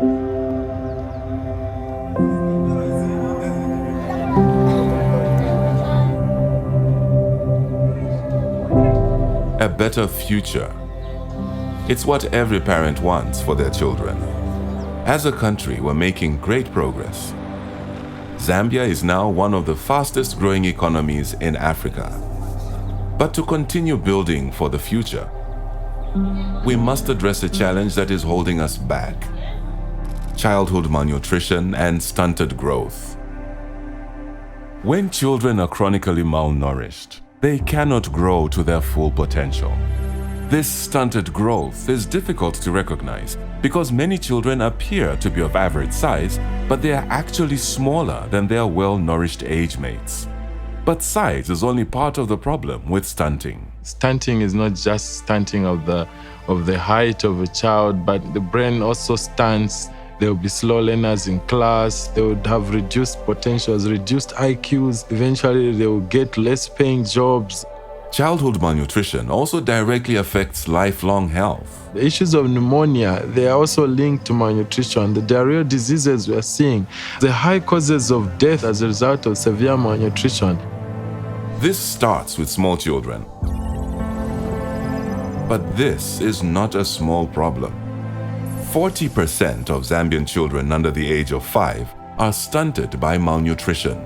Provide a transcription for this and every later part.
A better future. It's what every parent wants for their children. As a country, we're making great progress. Zambia is now one of the fastest growing economies in Africa. But to continue building for the future, we must address a challenge that is holding us back: childhood malnutrition and stunted growth. When children are chronically malnourished, they cannot grow to their full potential. This stunted growth is difficult to recognize because many children appear to be of average size, but they are actually smaller than their well-nourished age mates. But size is only part of the problem with stunting. Stunting is not just stunting of the height of a child, but the brain also stunts. There will be slow learners in class. They would have reduced potentials, reduced IQs. Eventually, they will get less paying jobs. Childhood malnutrition also directly affects lifelong health. The issues of pneumonia, they are also linked to malnutrition. The diarrheal diseases we are seeing, the high causes of death as a result of severe malnutrition. This starts with small children. But this is not a small problem. 40% of Zambian children under the age of 5 are stunted by malnutrition.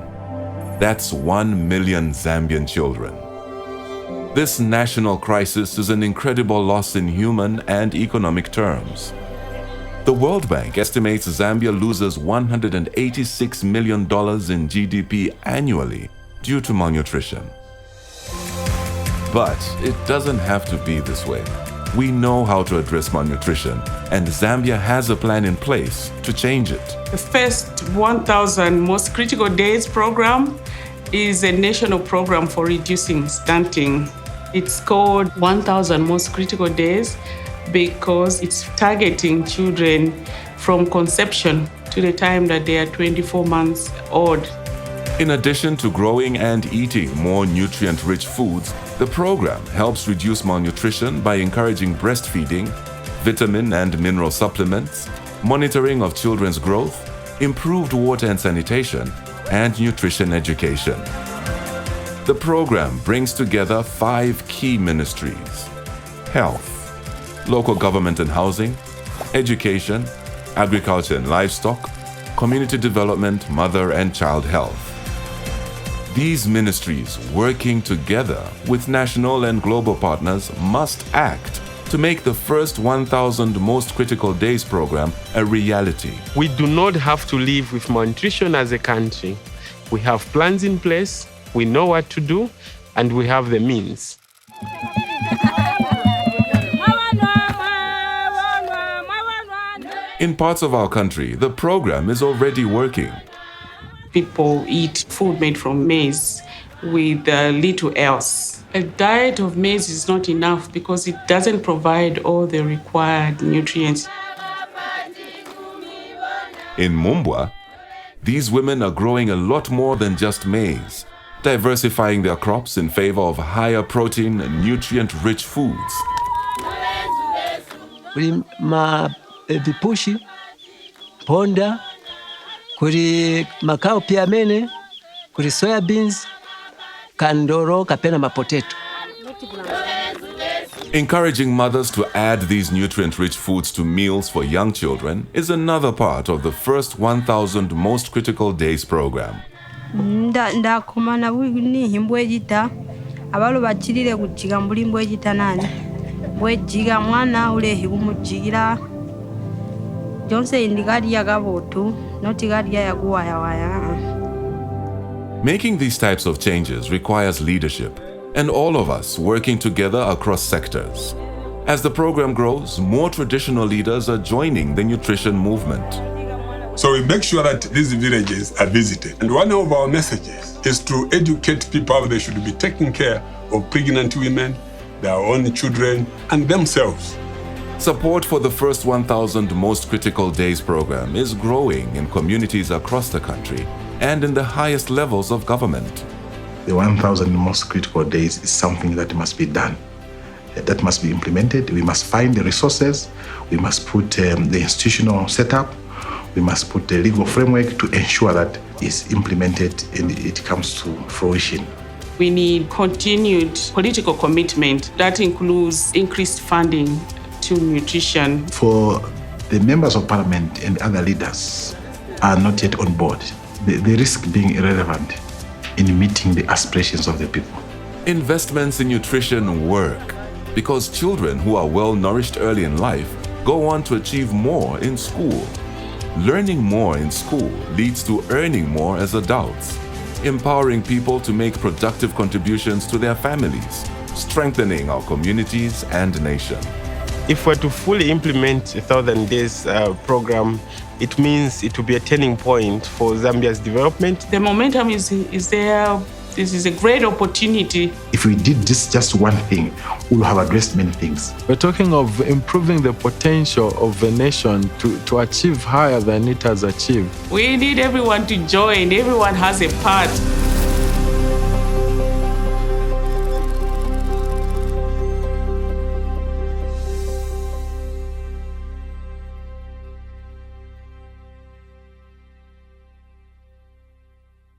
That's 1 million Zambian children. This national crisis is an incredible loss in human and economic terms. The World Bank estimates Zambia loses $186 million in GDP annually due to malnutrition. But it doesn't have to be this way. We know how to address malnutrition, and Zambia has a plan in place to change it. The first 1,000 Most Critical Days program is a national program for reducing stunting. It's called 1,000 Most Critical Days because it's targeting children from conception to the time that they are 24 months old. In addition to growing and eating more nutrient-rich foods, the program helps reduce malnutrition by encouraging breastfeeding, vitamin and mineral supplements, monitoring of children's growth, improved water and sanitation, and nutrition education. The program brings together 5 key ministries: health, local government and housing, education, agriculture and livestock, community development, mother and child health. These ministries, working together with national and global partners, must act to make the first 1,000 Most Critical Days program a reality. We do not have to live with malnutrition as a country. We have plans in place, we know what to do, and we have the means. In parts of our country, the program is already working. People eat food made from maize with little else. A diet of maize is not enough because it doesn't provide all the required nutrients. In Mumbwa, these women are growing a lot more than just maize, diversifying their crops in favor of higher protein and nutrient-rich foods. Kuri vipushi, ponda, kuri makao pia mene, kuri soya beans, kandoro kapena mapotato. Encouraging mothers to add these nutrient-rich foods to meals for young children is another part of the first 1,000 Most Critical Days program. Ndakumana ni himbwe jita abalo bachirire kujiga mbuli mbwe jita nani mbwe jiga mwana ule hibumujigira jonse indigadi ya gabotu noti gadi ya guwaya waya. Making these types of changes requires leadership, and all of us working together across sectors. As the program grows, more traditional leaders are joining the nutrition movement. So we make sure that these villages are visited. And one of our messages is to educate people how they should be taking care of pregnant women, their own children, and themselves. Support for the first 1,000 Most Critical Days program is growing in communities across the country and in the highest levels of government. The 1,000 Most Critical Days is something that must be done, that must be implemented. We must find the resources, we must put the institutional setup, We must put a legal framework to ensure that it's implemented and it comes to fruition. We need continued political commitment that includes increased funding to nutrition. For the members of parliament and other leaders are not yet on board, they risk being irrelevant in meeting the aspirations of the people. Investments in nutrition work because children who are well nourished early in life go on to achieve more in school. Learning more in school leads to earning more as adults, empowering people to make productive contributions to their families, strengthening our communities and nation. If we're to fully implement 1,000 Days program, it means it will be a turning point for Zambia's development. The momentum is there. This is a great opportunity. If we did this just one thing, we will have addressed many things. We're talking of improving the potential of the nation to achieve higher than it has achieved. We need everyone to join. Everyone has a part.